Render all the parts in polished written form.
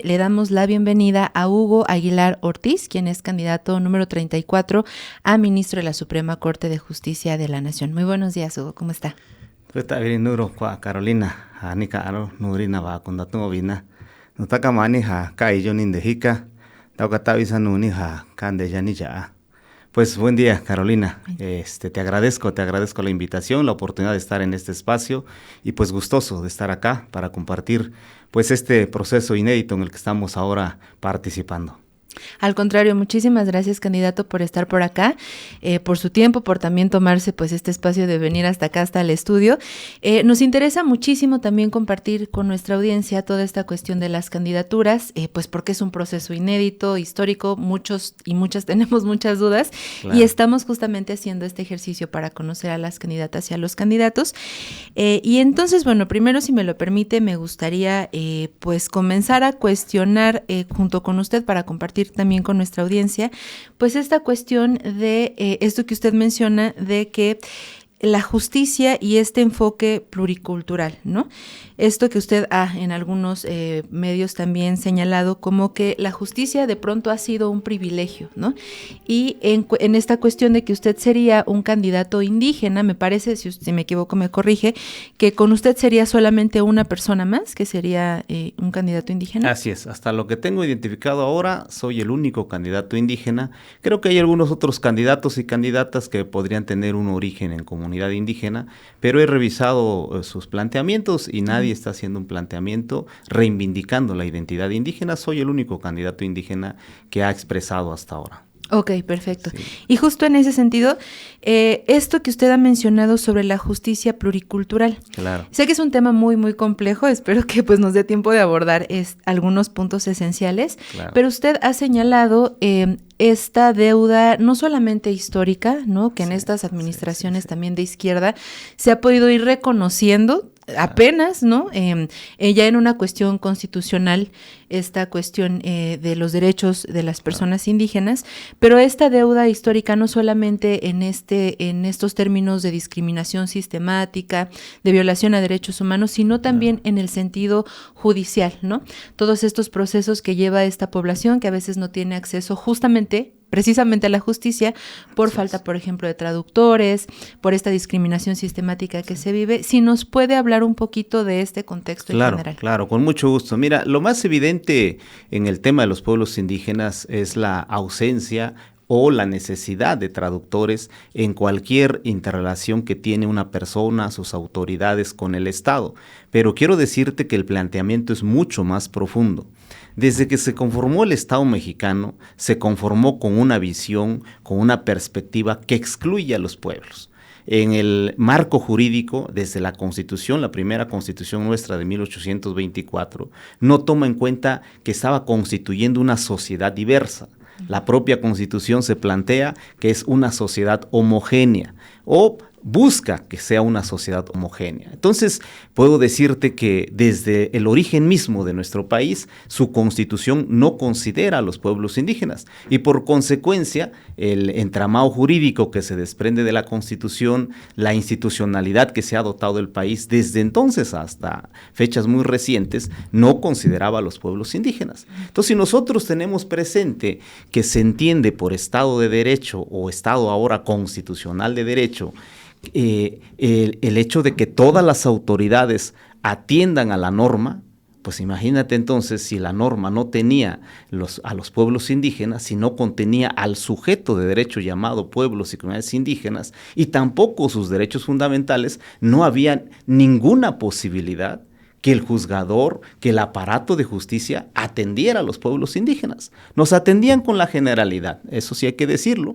le damos la bienvenida a Hugo Aguilar Ortiz, quien es candidato número 34 a ministro de la Suprema Corte de Justicia de la Nación. Muy buenos días, Hugo, ¿cómo está? Carolina, Anika Aro, Nurina va con dato vina. No taka mani ha kai yo nindejica, taukatavisa nuni ha kande yanilla. Pues buen día, Carolina. Te agradezco la invitación, la oportunidad de estar en este espacio y pues gustoso de estar acá para compartir pues este proceso inédito en el que estamos ahora participando. Al contrario, muchísimas gracias, candidato, por estar por acá, por su tiempo, por también tomarse pues este espacio de venir hasta acá, hasta el estudio. Nos interesa muchísimo también compartir con nuestra audiencia toda esta cuestión de las candidaturas, pues porque es un proceso inédito, histórico, muchos y muchas tenemos muchas dudas, claro. Y estamos justamente haciendo este ejercicio para conocer a las candidatas y a los candidatos. Y entonces, bueno, primero, si me lo permite, me gustaría pues comenzar a cuestionar junto con usted para compartir también con nuestra audiencia, pues esta cuestión de esto que usted menciona de que la justicia y este enfoque pluricultural, ¿no? Esto que usted ha en algunos medios también señalado como que la justicia de pronto ha sido un privilegio, ¿no? Y en esta cuestión de que usted sería un candidato indígena, me parece, si me equivoco me corrige, que con usted sería solamente una persona más que sería un candidato indígena. Así es, hasta lo que tengo identificado ahora, soy el único candidato indígena. Creo que hay algunos otros candidatos y candidatas que podrían tener un origen en comunidad indígena, pero he revisado sus planteamientos y nadie está haciendo un planteamiento reivindicando la identidad indígena. Soy el único candidato indígena que ha expresado hasta ahora. Ok, perfecto. Sí. Y justo en ese sentido, esto que usted ha mencionado sobre la justicia pluricultural. Claro. Sé que es un tema muy, muy complejo, espero que pues nos dé tiempo de abordar algunos puntos esenciales, claro. Pero usted ha señalado esta deuda no solamente histórica, ¿no? Que en estas administraciones también de izquierda se ha podido ir reconociendo apenas, ¿no? Ya en una cuestión constitucional, esta cuestión de los derechos de las personas indígenas, pero esta deuda histórica no solamente en estos términos de discriminación sistemática, de violación a derechos humanos, sino también en el sentido judicial, ¿no? Todos estos procesos que lleva esta población que a veces no tiene acceso precisamente a la justicia por falta, por ejemplo, de traductores, por esta discriminación sistemática que se vive. Si nos puede hablar un poquito de este contexto en general. Claro, con mucho gusto. Mira, lo más evidente en el tema de los pueblos indígenas es la ausencia o la necesidad de traductores en cualquier interrelación que tiene una persona, sus autoridades con el Estado. Pero quiero decirte que el planteamiento es mucho más profundo. Desde que se conformó el Estado mexicano, se conformó con una visión, con una perspectiva que excluye a los pueblos. En el marco jurídico, desde la Constitución, la primera Constitución nuestra de 1824, no toma en cuenta que estaba constituyendo una sociedad diversa. La propia Constitución se plantea que es una sociedad homogénea o busca que sea una sociedad homogénea. Entonces, puedo decirte que desde el origen mismo de nuestro país, su constitución no considera a los pueblos indígenas y por consecuencia, el entramado jurídico que se desprende de la constitución, la institucionalidad que se ha dotado del país desde entonces hasta fechas muy recientes, no consideraba a los pueblos indígenas. Entonces, si nosotros tenemos presente que se entiende por Estado de Derecho o Estado ahora constitucional de Derecho, el hecho de que todas las autoridades atiendan a la norma, pues imagínate entonces si la norma no tenía a los pueblos indígenas, si no contenía al sujeto de derecho llamado pueblos y comunidades indígenas, y tampoco sus derechos fundamentales, no había ninguna posibilidad que el juzgador, que el aparato de justicia atendiera a los pueblos indígenas. Nos atendían con la generalidad, eso sí hay que decirlo.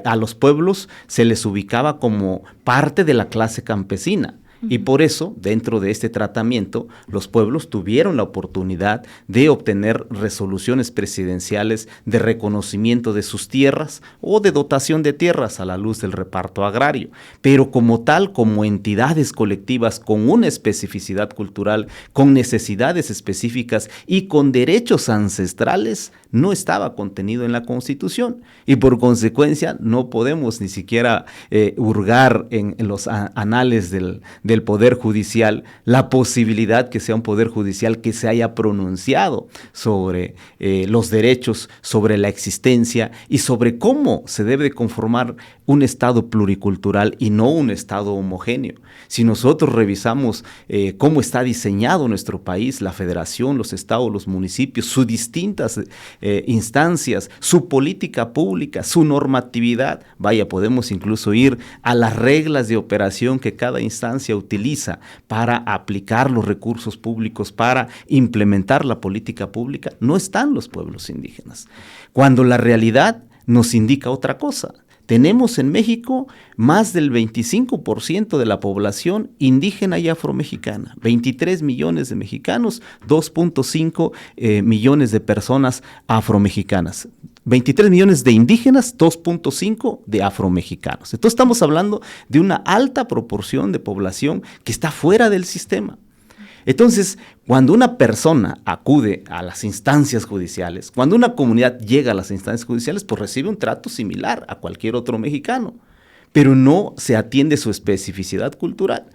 A los pueblos se les ubicaba como parte de la clase campesina. Y por eso, dentro de este tratamiento, los pueblos tuvieron la oportunidad de obtener resoluciones presidenciales de reconocimiento de sus tierras o de dotación de tierras a la luz del reparto agrario. Pero como tal, como entidades colectivas con una especificidad cultural, con necesidades específicas y con derechos ancestrales, no estaba contenido en la Constitución. Y por consecuencia, no podemos ni siquiera hurgar en los anales de del Poder Judicial, la posibilidad que sea un Poder Judicial que se haya pronunciado sobre los derechos, sobre la existencia y sobre cómo se debe conformar un Estado pluricultural y no un Estado homogéneo. Si nosotros revisamos cómo está diseñado nuestro país, la federación, los estados, los municipios, sus distintas instancias, su política pública, su normatividad, vaya, podemos incluso ir a las reglas de operación que cada instancia utiliza para aplicar los recursos públicos, para implementar la política pública, no están los pueblos indígenas. Cuando la realidad nos indica otra cosa. Tenemos en México más del 25% de la población indígena y afromexicana, 23 millones de mexicanos, 2.5 millones de personas afromexicanas. 23 millones de indígenas, 2.5 de afromexicanos. Entonces estamos hablando de una alta proporción de población que está fuera del sistema. Entonces, cuando una persona acude a las instancias judiciales, cuando una comunidad llega a las instancias judiciales, pues recibe un trato similar a cualquier otro mexicano, pero no se atiende su especificidad cultural.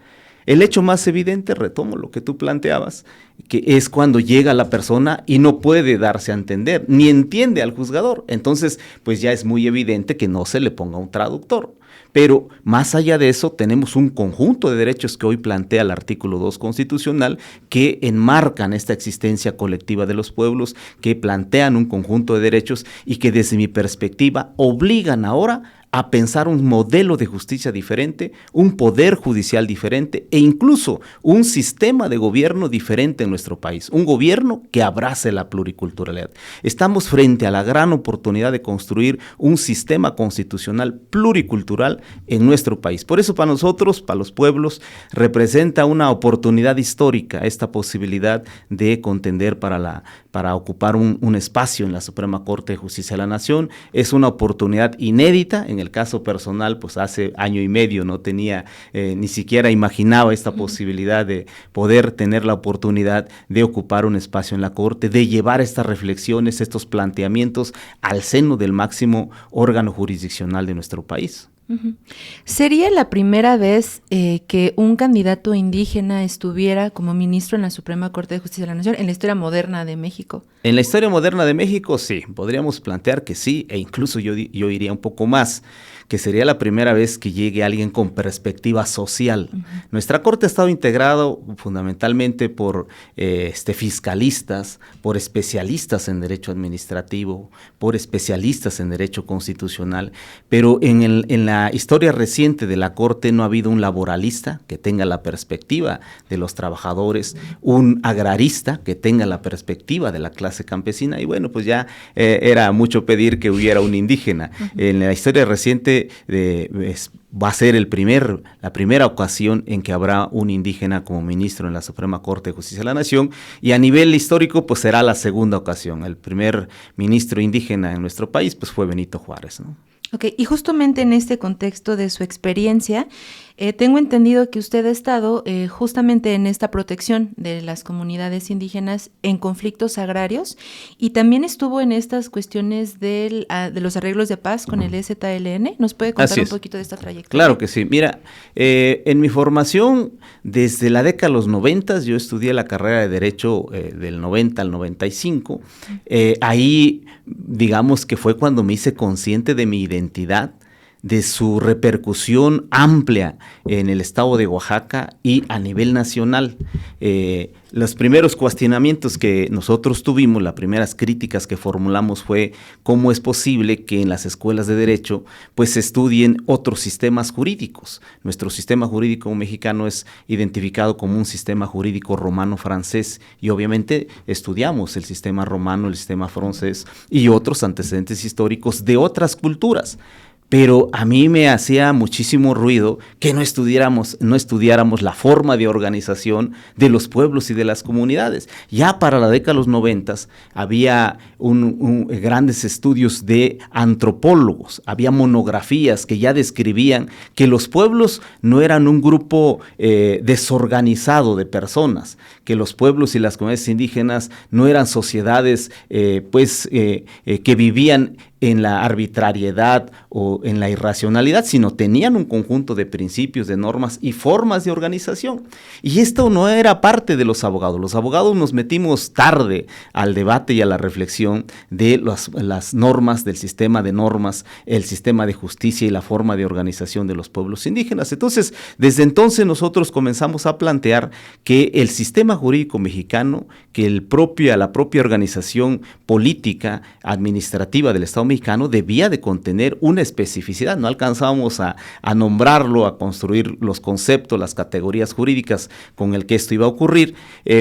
El hecho más evidente, retomo lo que tú planteabas, que es cuando llega la persona y no puede darse a entender, ni entiende al juzgador. Entonces, pues ya es muy evidente que no se le ponga un traductor. Pero más allá de eso, tenemos un conjunto de derechos que hoy plantea el artículo 2 constitucional que enmarcan esta existencia colectiva de los pueblos, que plantean un conjunto de derechos y que desde mi perspectiva obligan ahora a pensar un modelo de justicia diferente, un poder judicial diferente e incluso un sistema de gobierno diferente en nuestro país, un gobierno que abrace la pluriculturalidad. Estamos frente a la gran oportunidad de construir un sistema constitucional pluricultural en nuestro país. Por eso para nosotros, para los pueblos, representa una oportunidad histórica esta posibilidad de contender para ocupar un espacio en la Suprema Corte de Justicia de la Nación. Es una oportunidad inédita. En el caso personal, pues hace año y medio no tenía, ni siquiera imaginaba esta posibilidad de poder tener la oportunidad de ocupar un espacio en la Corte, de llevar estas reflexiones, estos planteamientos al seno del máximo órgano jurisdiccional de nuestro país. ¿Sería la primera vez que un candidato indígena estuviera como ministro en la Suprema Corte de Justicia de la Nación en la historia moderna de México? En la historia moderna de México, sí, podríamos plantear que sí, e incluso yo iría un poco más, que sería la primera vez que llegue alguien con perspectiva social. Nuestra Corte ha estado integrado fundamentalmente por fiscalistas, por especialistas en derecho administrativo, por especialistas en derecho constitucional, pero en la historia reciente de la Corte no ha habido un laboralista que tenga la perspectiva de los trabajadores, un agrarista que tenga la perspectiva de la clase campesina, y bueno, pues ya era mucho pedir que hubiera un indígena. En la historia reciente va a ser la primera ocasión en que habrá un indígena como ministro en la Suprema Corte de Justicia de la Nación, y a nivel histórico pues será la segunda ocasión. El primer ministro indígena en nuestro país pues fue Benito Juárez, ¿no? Ok, y justamente en este contexto de su experiencia, tengo entendido que usted ha estado justamente en esta protección de las comunidades indígenas en conflictos agrarios y también estuvo en estas cuestiones de los arreglos de paz con el EZLN. ¿Nos puede contar un poquito de esta trayectoria? Claro que sí. Mira, en mi formación, desde la década de los 90, yo estudié la carrera de Derecho del 90 al 95. Ahí, digamos que fue cuando me hice consciente de mi identidad, de su repercusión amplia en el estado de Oaxaca y a nivel nacional. Los primeros cuestionamientos que nosotros tuvimos, las primeras críticas que formulamos fue cómo es posible que en las escuelas de derecho pues se estudien otros sistemas jurídicos. Nuestro sistema jurídico mexicano es identificado como un sistema jurídico romano-francés y obviamente estudiamos el sistema romano, el sistema francés y otros antecedentes históricos de otras culturas. Pero a mí me hacía muchísimo ruido que no estudiáramos la forma de organización de los pueblos y de las comunidades. Ya para la década de los 90 había grandes estudios de antropólogos, había monografías que ya describían que los pueblos no eran un grupo desorganizado de personas, que los pueblos y las comunidades indígenas no eran sociedades que vivían en la arbitrariedad o en la irracionalidad, sino tenían un conjunto de principios, de normas y formas de organización. Y esto no era parte de los abogados. Los abogados nos metimos tarde al debate y a la reflexión de las normas, del sistema de normas, el sistema de justicia y la forma de organización de los pueblos indígenas. Entonces, desde entonces nosotros comenzamos a plantear que el sistema jurídico mexicano, que la propia organización política, administrativa del Estado mexicano debía de contener una especificidad. No alcanzábamos a nombrarlo, a construir los conceptos, las categorías jurídicas con el que esto iba a ocurrir.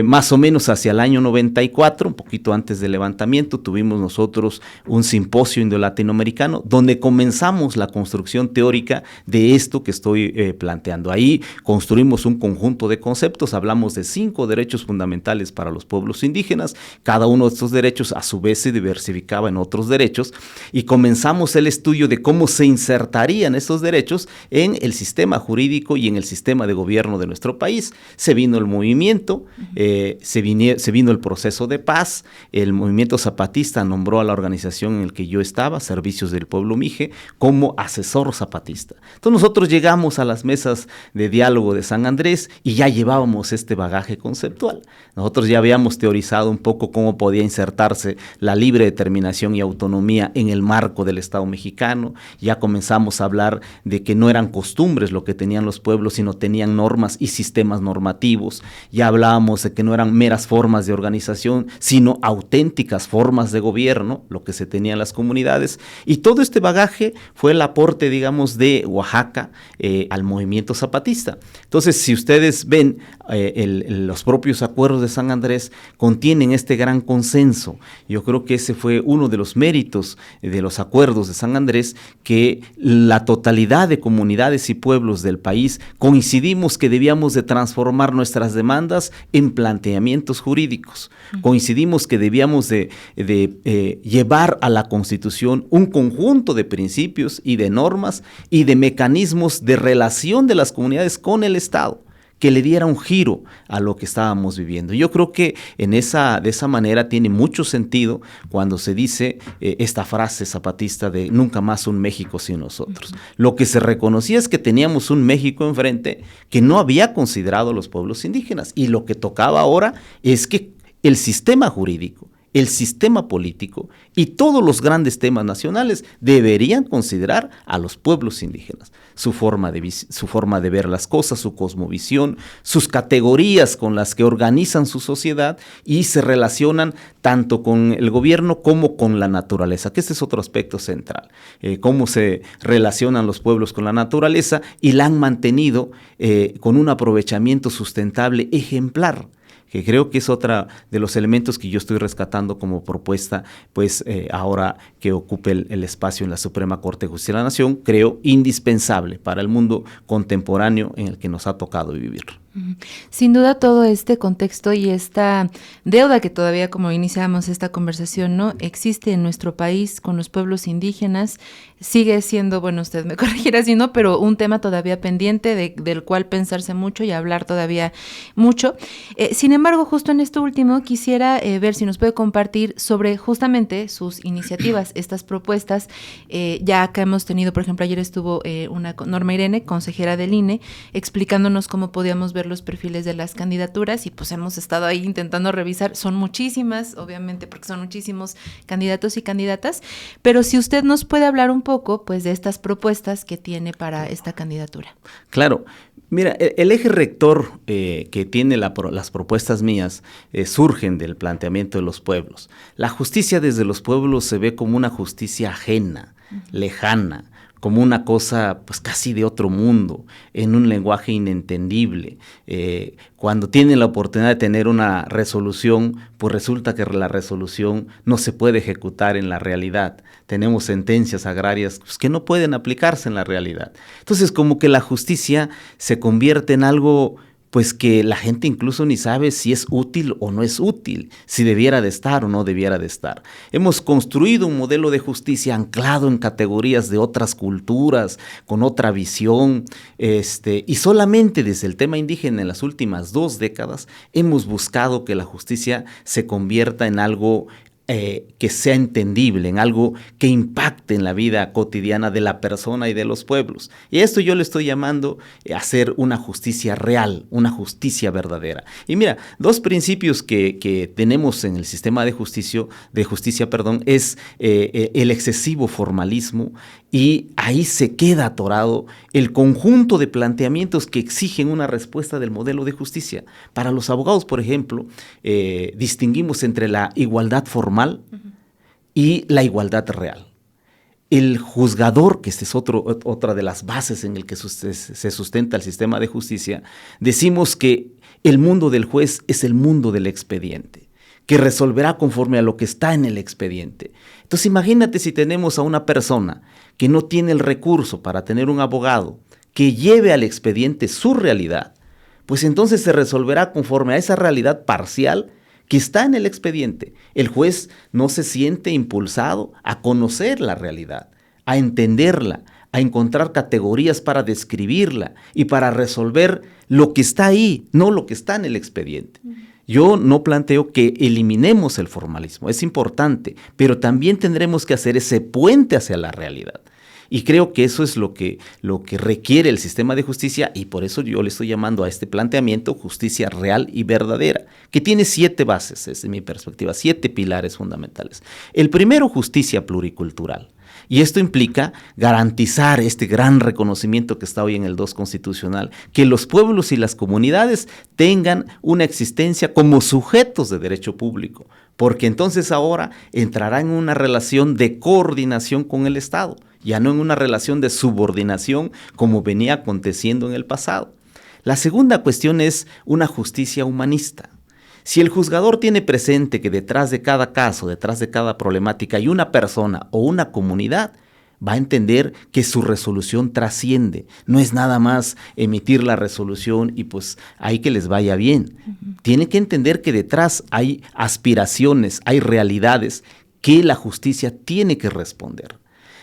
Más o menos hacia el año 94, un poquito antes del levantamiento, tuvimos nosotros un simposio indo-latinoamericano donde comenzamos la construcción teórica de esto que estoy planteando. Ahí construimos un conjunto de conceptos, hablamos de 5 derechos fundamentales para los pueblos indígenas. Cada uno de estos derechos a su vez se diversificaba en otros derechos y comenzamos el estudio de cómo se insertarían estos derechos en el sistema jurídico y en el sistema de gobierno de nuestro país. Se vino el movimiento, se vino el proceso de paz, el movimiento zapatista nombró a la organización en la que yo estaba, Servicios del Pueblo Mije, como asesor zapatista. Entonces nosotros llegamos a las mesas de diálogo de San Andrés y ya llevábamos este bagaje conceptual. Nosotros ya habíamos teorizado un poco cómo podía insertarse la libre determinación y autonomía en el marco del Estado mexicano. Ya comenzamos a hablar de que no eran costumbres lo que tenían los pueblos, sino tenían normas y sistemas normativos. Ya hablábamos de que no eran meras formas de organización, sino auténticas formas de gobierno, lo que se tenía en las comunidades. Y todo este bagaje fue el aporte, digamos, de Oaxaca al movimiento zapatista. Entonces, si ustedes ven, los propios acuerdos de San Andrés contienen este gran consenso. Yo creo que ese fue uno de los méritos de los acuerdos de San Andrés, que la totalidad de comunidades y pueblos del país coincidimos que debíamos de transformar nuestras demandas en planteamientos jurídicos. Coincidimos que debíamos de llevar a la Constitución un conjunto de principios y de normas y de mecanismos de relación de las comunidades con el Estado, que le diera un giro a lo que estábamos viviendo. Yo creo que de esa manera tiene mucho sentido cuando se dice esta frase zapatista de nunca más un México sin nosotros. Lo que se reconocía es que teníamos un México enfrente que no había considerado a los pueblos indígenas, y lo que tocaba ahora es que el sistema jurídico, el sistema político y todos los grandes temas nacionales deberían considerar a los pueblos indígenas, su forma de ver las cosas, su cosmovisión, sus categorías con las que organizan su sociedad y se relacionan tanto con el gobierno como con la naturaleza, que este es otro aspecto central, cómo se relacionan los pueblos con la naturaleza y la han mantenido con un aprovechamiento sustentable ejemplar, que creo que es otra de los elementos que yo estoy rescatando como propuesta, pues ahora que ocupe el espacio en la Suprema Corte de Justicia de la Nación, creo indispensable para el mundo contemporáneo en el que nos ha tocado vivir. Sin duda todo este contexto y esta deuda que todavía, como iniciamos esta conversación, ¿no?, existe en nuestro país con los pueblos indígenas, sigue siendo, bueno, usted me corregirá si no, pero un tema todavía pendiente del cual pensarse mucho y hablar todavía mucho. Sin embargo, justo en esto último quisiera ver si nos puede compartir sobre justamente sus iniciativas, estas propuestas. Ya acá hemos tenido, por ejemplo, ayer estuvo Norma Irene, consejera del INE, explicándonos cómo podíamos ver los perfiles de las candidaturas, y pues hemos estado ahí intentando revisar. Son muchísimas, obviamente, porque son muchísimos candidatos y candidatas, pero si usted nos puede hablar un poco pues de estas propuestas que tiene para esta candidatura. Claro. Mira, el eje rector que tiene las propuestas mías surgen del planteamiento de los pueblos. La justicia desde los pueblos se ve como una justicia ajena, lejana, como una cosa pues casi de otro mundo, en un lenguaje inentendible. Cuando tienen la oportunidad de tener una resolución, pues resulta que la resolución no se puede ejecutar en la realidad. Tenemos sentencias agrarias pues, que no pueden aplicarse en la realidad. Entonces, como que la justicia se convierte en algo pues que la gente incluso ni sabe si es útil o no es útil, si debiera de estar o no debiera de estar. Hemos construido un modelo de justicia anclado en categorías de otras culturas, con otra visión, y solamente desde el tema indígena en las últimas 2 décadas hemos buscado que la justicia se convierta en algo que sea entendible, en algo que impacte en la vida cotidiana de la persona y de los pueblos. Y esto yo le estoy llamando hacer una justicia real, una justicia verdadera. Y mira, dos principios que tenemos en el sistema de justicia, es el excesivo formalismo, y ahí se queda atorado el conjunto de planteamientos que exigen una respuesta del modelo de justicia. Para los abogados, por ejemplo, distinguimos entre la igualdad formal y la igualdad real. El juzgador, que esta es otra de las bases en el que se sustenta el sistema de justicia, decimos que el mundo del juez es el mundo del expediente, que resolverá conforme a lo que está en el expediente. Entonces imagínate si tenemos a una persona que no tiene el recurso para tener un abogado que lleve al expediente su realidad, pues entonces se resolverá conforme a esa realidad parcial que está en el expediente. El juez no se siente impulsado a conocer la realidad, a entenderla, a encontrar categorías para describirla y para resolver lo que está ahí, no lo que está en el expediente. Yo no planteo que eliminemos el formalismo, es importante, pero también tendremos que hacer ese puente hacia la realidad. Y creo que eso es lo que requiere el sistema de justicia, y por eso yo le estoy llamando a este planteamiento justicia real y verdadera, que tiene 7 bases, desde mi perspectiva, 7 pilares fundamentales. El primero, justicia pluricultural. Y esto implica garantizar este gran reconocimiento que está hoy en el 2 constitucional, que los pueblos y las comunidades tengan una existencia como sujetos de derecho público, porque entonces ahora entrará en una relación de coordinación con el Estado, ya no en una relación de subordinación como venía aconteciendo en el pasado. La segunda cuestión es una justicia humanista. Si el juzgador tiene presente que detrás de cada caso, detrás de cada problemática hay una persona o una comunidad, va a entender que su resolución trasciende. No es nada más emitir la resolución y pues ahí que les vaya bien. Tiene que entender que detrás hay aspiraciones, hay realidades que la justicia tiene que responder.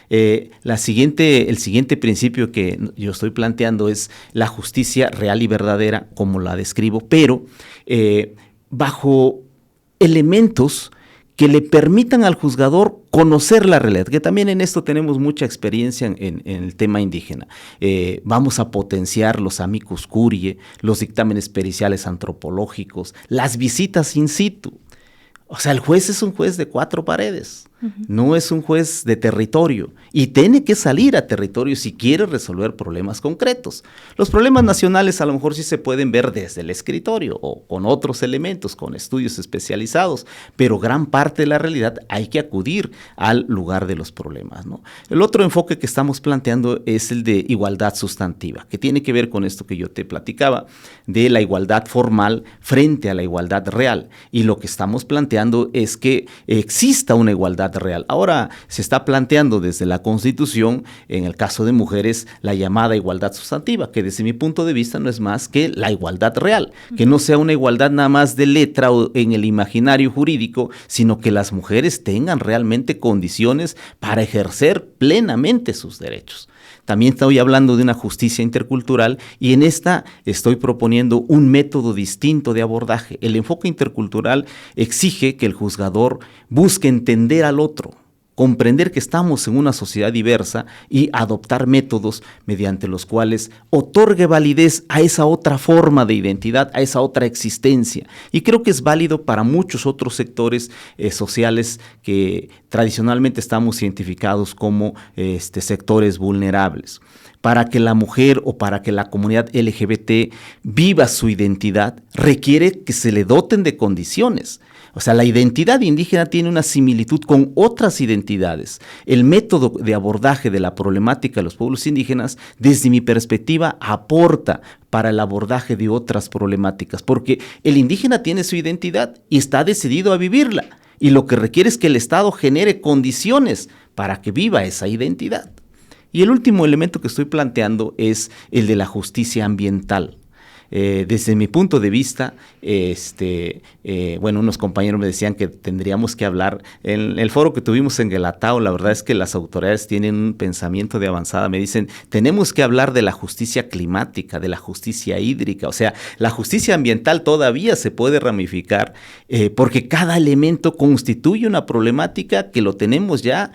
El siguiente principio que yo estoy planteando es la justicia real y verdadera, como la describo, pero bajo elementos que le permitan al juzgador conocer la realidad, que también en esto tenemos mucha experiencia en el tema indígena. Vamos a potenciar los amicus curiae, los dictámenes periciales antropológicos, las visitas in situ. O sea, el juez es un juez de 4 paredes, no es un juez de territorio, y tiene que salir a territorio si quiere resolver problemas concretos. Los problemas nacionales a lo mejor sí se pueden ver desde el escritorio o con otros elementos, con estudios especializados, pero gran parte de la realidad hay que acudir al lugar de los problemas, ¿no? El otro enfoque que estamos planteando es el de igualdad sustantiva, que tiene que ver con esto que yo te platicaba, de la igualdad formal frente a la igualdad real, y lo que estamos planteando es que exista una igualdad real. Ahora se está planteando desde la Constitución, en el caso de mujeres, la llamada igualdad sustantiva, que desde mi punto de vista no es más que la igualdad real, que no sea una igualdad nada más de letra o en el imaginario jurídico, sino que las mujeres tengan realmente condiciones para ejercer plenamente sus derechos. También estoy hablando de una justicia intercultural, y en esta estoy proponiendo un método distinto de abordaje. El enfoque intercultural exige que el juzgador busque entender al otro, comprender que estamos en una sociedad diversa y adoptar métodos mediante los cuales otorgue validez a esa otra forma de identidad, a esa otra existencia. Y creo que es válido para muchos otros sectores sociales que tradicionalmente estamos identificados como sectores vulnerables. Para que la mujer o para que la comunidad LGBT viva su identidad, requiere que se le doten de condiciones. O sea, la identidad indígena tiene una similitud con otras identidades. El método de abordaje de la problemática de los pueblos indígenas, desde mi perspectiva, aporta para el abordaje de otras problemáticas, porque el indígena tiene su identidad y está decidido a vivirla, y lo que requiere es que el Estado genere condiciones para que viva esa identidad. Y el último elemento que estoy planteando es el de la justicia ambiental. desde mi punto de vista, bueno, unos compañeros me decían que tendríamos que hablar, en el foro que tuvimos en Guelatao, la verdad es que las autoridades tienen un pensamiento de avanzada, me dicen, tenemos que hablar de la justicia climática, de la justicia hídrica, o sea, la justicia ambiental todavía se puede ramificar, porque cada elemento constituye una problemática que lo tenemos ya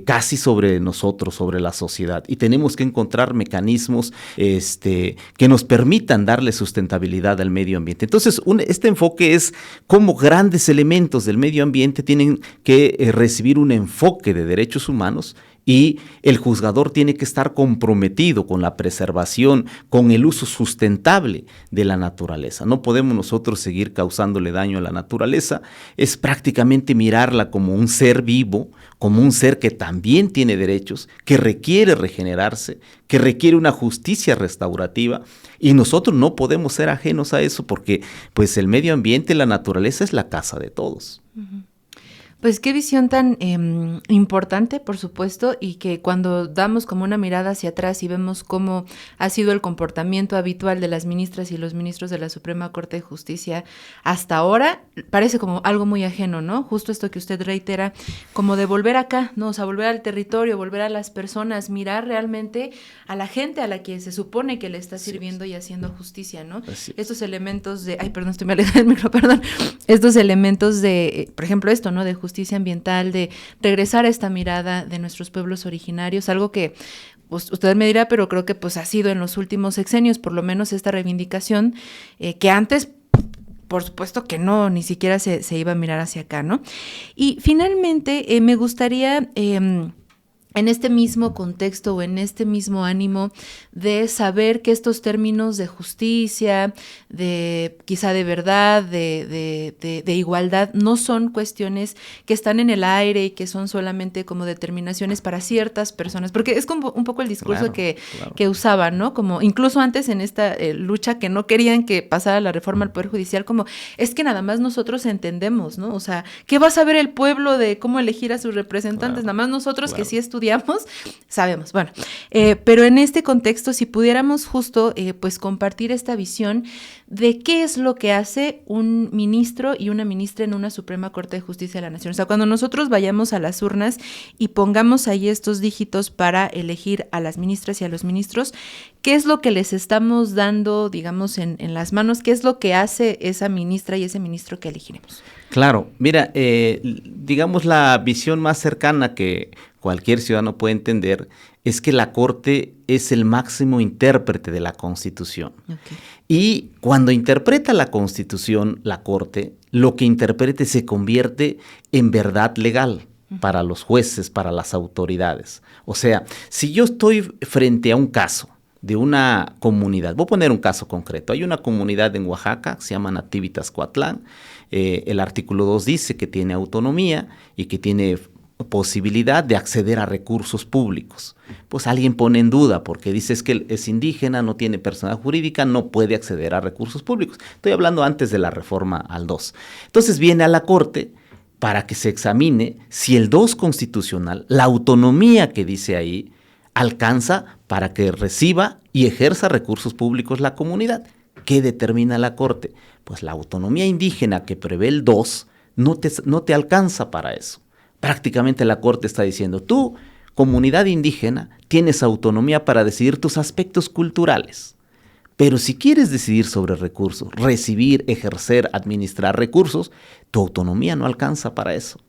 casi sobre nosotros, sobre la sociedad, y tenemos que encontrar mecanismos que nos permitan darle sustentabilidad al medio ambiente. Entonces, este enfoque es cómo grandes elementos del medio ambiente tienen que recibir un enfoque de derechos humanos, y el juzgador tiene que estar comprometido con la preservación, con el uso sustentable de la naturaleza. No podemos nosotros seguir causándole daño a la naturaleza, es prácticamente mirarla como un ser vivo, como un ser que también tiene derechos, que requiere regenerarse, que requiere una justicia restaurativa, y nosotros no podemos ser ajenos a eso porque pues el medio ambiente, la naturaleza es la casa de todos. Uh-huh. Pues qué visión tan importante, por supuesto, y que cuando damos como una mirada hacia atrás y vemos cómo ha sido el comportamiento habitual de las ministras y los ministros de la Suprema Corte de Justicia hasta ahora, parece como algo muy ajeno, ¿no? Justo esto que usted reitera, como de volver acá, ¿no? O sea, volver al territorio, volver a las personas, mirar realmente a la gente a la que se supone que le está sirviendo y haciendo justicia, ¿no? Estos elementos de, perdón, estoy me alejando del micro, perdón, estos elementos de, por ejemplo, esto, ¿no? De justicia ambiental, de regresar a esta mirada de nuestros pueblos originarios, algo que usted me dirá, pero creo que pues ha sido en los últimos sexenios, por lo menos esta reivindicación, que antes, por supuesto que no, ni siquiera se iba a mirar hacia acá, ¿no? Y finalmente me gustaría en este mismo contexto o en este mismo ánimo de saber que estos términos de justicia, de quizá de verdad, de igualdad, no son cuestiones que están en el aire y que son solamente como determinaciones para ciertas personas, porque es como un poco el discurso que usaban, ¿no? Como incluso antes en esta lucha que no querían que pasara la reforma al Poder Judicial, como es que nada más nosotros entendemos, ¿no? O sea, ¿qué va a saber el pueblo de cómo elegir a sus representantes? Nada más nosotros que sí estudiamos, sabemos. Bueno, pero en este contexto, si pudiéramos justo pues compartir esta visión de qué es lo que hace un ministro y una ministra en una Suprema Corte de Justicia de la Nación. O sea, cuando nosotros vayamos a las urnas y pongamos ahí estos dígitos para elegir a las ministras y a los ministros, ¿qué es lo que les estamos dando, digamos, en las manos? ¿Qué es lo que hace esa ministra y ese ministro que elegiremos? Claro, mira, digamos la visión más cercana que cualquier ciudadano puede entender es que la Corte es el máximo intérprete de la Constitución. Okay. Y cuando interpreta la Constitución, la Corte, lo que interprete se convierte en verdad legal para los jueces, para las autoridades. O sea, si yo estoy frente a un caso de una comunidad, voy a poner un caso concreto, hay una comunidad en Oaxaca que se llama Nativitas Coatlán, el artículo 2 dice que tiene autonomía y que tiene posibilidad de acceder a recursos públicos. Pues alguien pone en duda porque dice es que es indígena, no tiene personalidad jurídica, no puede acceder a recursos públicos. Estoy hablando antes de la reforma al 2. Entonces viene a la Corte para que se examine si el 2 constitucional, la autonomía que dice ahí, alcanza para que reciba y ejerza recursos públicos la comunidad. ¿Qué determina la Corte? Pues la autonomía indígena que prevé el 2 no te alcanza para eso. Prácticamente la Corte está diciendo, tú, comunidad indígena, tienes autonomía para decidir tus aspectos culturales. Pero si quieres decidir sobre recursos, recibir, ejercer, administrar recursos, tu autonomía no alcanza para eso.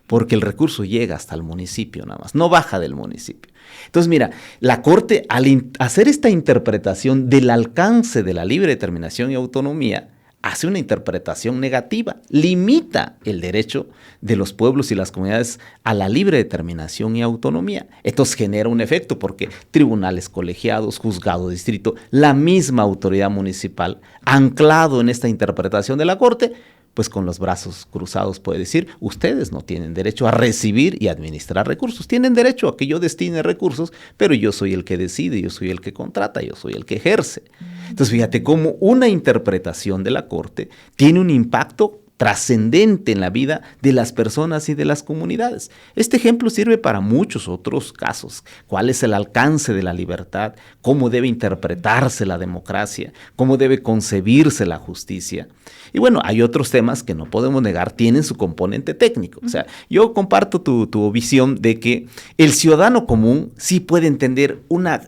Porque el recurso llega hasta el municipio nada más, no baja del municipio. Entonces, mira, la Corte al hacer esta interpretación del alcance de la libre determinación y autonomía, hace una interpretación negativa, limita el derecho de los pueblos y las comunidades a la libre determinación y autonomía. Entonces genera un efecto porque tribunales colegiados, juzgado de distrito, la misma autoridad municipal, anclado en esta interpretación de la Corte, pues con los brazos cruzados puede decir, ustedes no tienen derecho a recibir y administrar recursos, tienen derecho a que yo destine recursos, pero yo soy el que decide, yo soy el que contrata, yo soy el que ejerce. Entonces fíjate cómo una interpretación de la Corte tiene un impacto trascendente en la vida de las personas y de las comunidades. Este ejemplo sirve para muchos otros casos. ¿Cuál es el alcance de la libertad? ¿Cómo debe interpretarse la democracia? ¿Cómo debe concebirse la justicia? Y bueno, hay otros temas que no podemos negar, tienen su componente técnico. O sea, yo comparto tu visión de que el ciudadano común sí puede entender una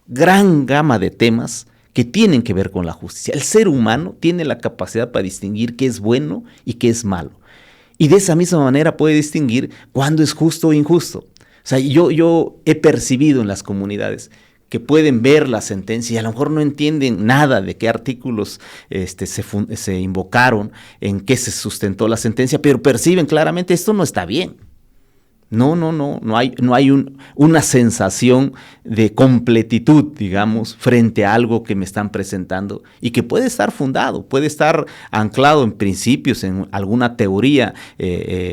gran gama de temas que tienen que ver con la justicia. El ser humano tiene la capacidad para distinguir qué es bueno y qué es malo. Y de esa misma manera puede distinguir cuándo es justo o injusto. O sea, yo he percibido en las comunidades que pueden ver la sentencia y a lo mejor no entienden nada de qué artículos se invocaron, en qué se sustentó la sentencia, pero perciben claramente esto no está bien. No hay una sensación de completitud, digamos, frente a algo que me están presentando y que puede estar fundado, puede estar anclado en principios, en alguna teoría, que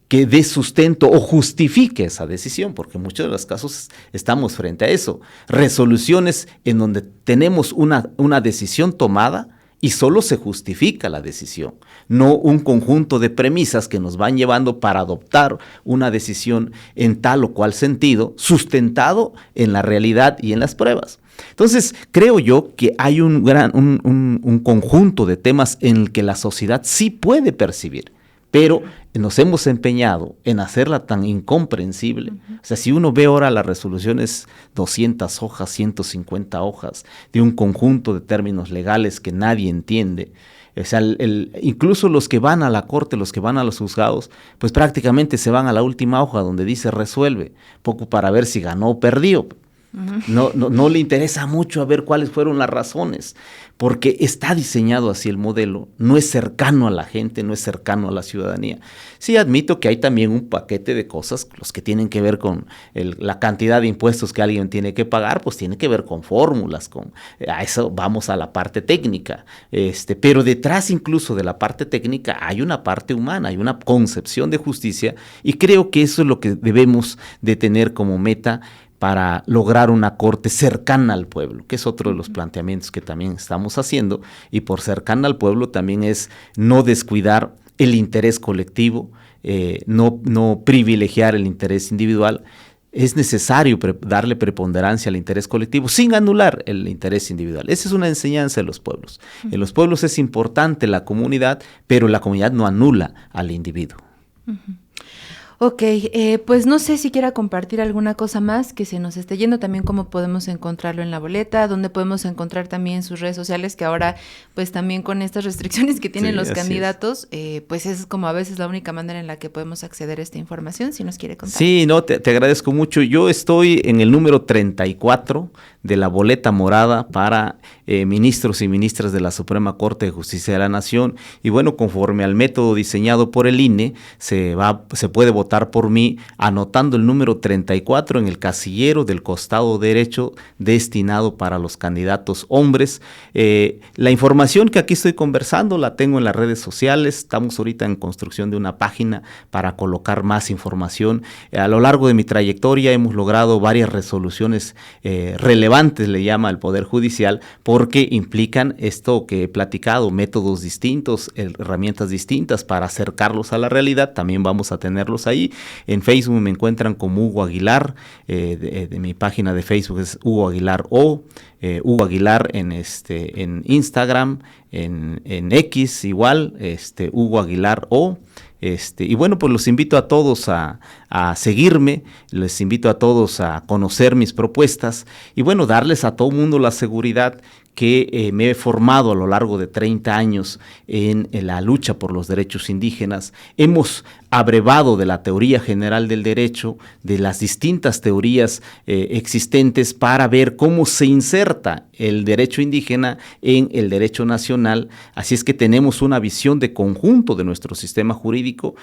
dé sustento o justifique esa decisión, porque en muchos de los casos estamos frente a eso. Resoluciones en donde tenemos una decisión tomada y solo se justifica la decisión, no un conjunto de premisas que nos van llevando para adoptar una decisión en tal o cual sentido, sustentado en la realidad y en las pruebas. Entonces, creo yo que hay un conjunto de temas en el que la sociedad sí puede percibir, pero nos hemos empeñado en hacerla tan incomprensible. O sea, si uno ve ahora las resoluciones, 200 hojas, 150 hojas, de un conjunto de términos legales que nadie entiende, o sea, incluso los que van a la corte, los que van a los juzgados, pues prácticamente se van a la última hoja donde dice resuelve, poco para ver si ganó o perdió. No le interesa mucho a ver cuáles fueron las razones, porque está diseñado así el modelo, no es cercano a la gente, no es cercano a la ciudadanía. Sí admito que hay también un paquete de cosas, los que tienen que ver con la cantidad de impuestos que alguien tiene que pagar, pues tiene que ver con fórmulas, a eso vamos a la parte técnica, pero detrás incluso de la parte técnica hay una parte humana, hay una concepción de justicia, y creo que eso es lo que debemos de tener como meta para lograr una corte cercana al pueblo, que es otro de los planteamientos que también estamos haciendo, y por cercana al pueblo también es no descuidar el interés colectivo, no privilegiar el interés individual. Es necesario darle preponderancia al interés colectivo sin anular el interés individual. Esa es una enseñanza de los pueblos. En los pueblos es importante la comunidad, pero la comunidad no anula al individuo. Ok, pues no sé si quiera compartir alguna cosa más que se nos esté yendo, también cómo podemos encontrarlo en la boleta, dónde podemos encontrar también sus redes sociales, que ahora pues también con estas restricciones que tienen los candidatos, pues es como a veces la única manera en la que podemos acceder a esta información, si nos quiere contar. Sí, no, te agradezco mucho. Yo estoy en el número 34 de la boleta morada para ministros y ministras de la Suprema Corte de Justicia de la Nación, y bueno, conforme al método diseñado por el INE, se puede votar por mí anotando el número 34 en el casillero del costado derecho destinado para los candidatos hombres. La información que aquí estoy conversando la tengo en las redes sociales. Estamos ahorita en construcción de una página para colocar más información. A lo largo de mi trayectoria hemos logrado varias resoluciones relevantes, le llama el Poder Judicial, porque implican esto que he platicado, métodos distintos, herramientas distintas para acercarlos a la realidad. También vamos a tenerlos ahí. En Facebook me encuentran como Hugo Aguilar, de mi página de Facebook es Hugo Aguilar Hugo Aguilar en Instagram, en X igual, Hugo Aguilar y bueno, pues los invito a todos a seguirme, les invito a todos a conocer mis propuestas y bueno, darles a todo mundo la seguridad que me he formado a lo largo de 30 años en la lucha por los derechos indígenas. Hemos abrevado de la teoría general del derecho, de las distintas teorías existentes para ver cómo se inserta el derecho indígena en el derecho nacional. Así es que tenemos una visión de conjunto de nuestro sistema jurídico,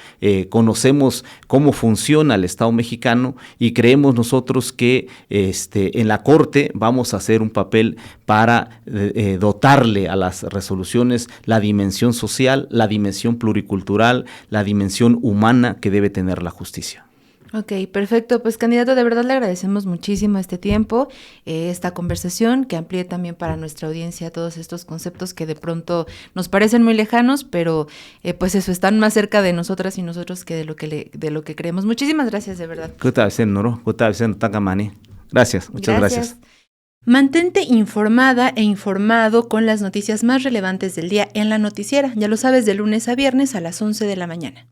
conocemos cómo funciona el Estado mexicano y creemos nosotros que en la Corte vamos a hacer un papel para dotarle a las resoluciones la dimensión social, la dimensión pluricultural, la dimensión humana que debe tener la justicia. Ok, perfecto. Pues candidato, de verdad le agradecemos muchísimo este tiempo, esta conversación, que amplíe también para nuestra audiencia todos estos conceptos que de pronto nos parecen muy lejanos, pero pues eso, están más cerca de nosotras y nosotros que de lo que creemos. Muchísimas gracias, de verdad. Gracias, muchas gracias. Mantente informada e informado con las noticias más relevantes del día en La Noticiera. Ya lo sabes, de lunes a viernes a las 11 de la mañana.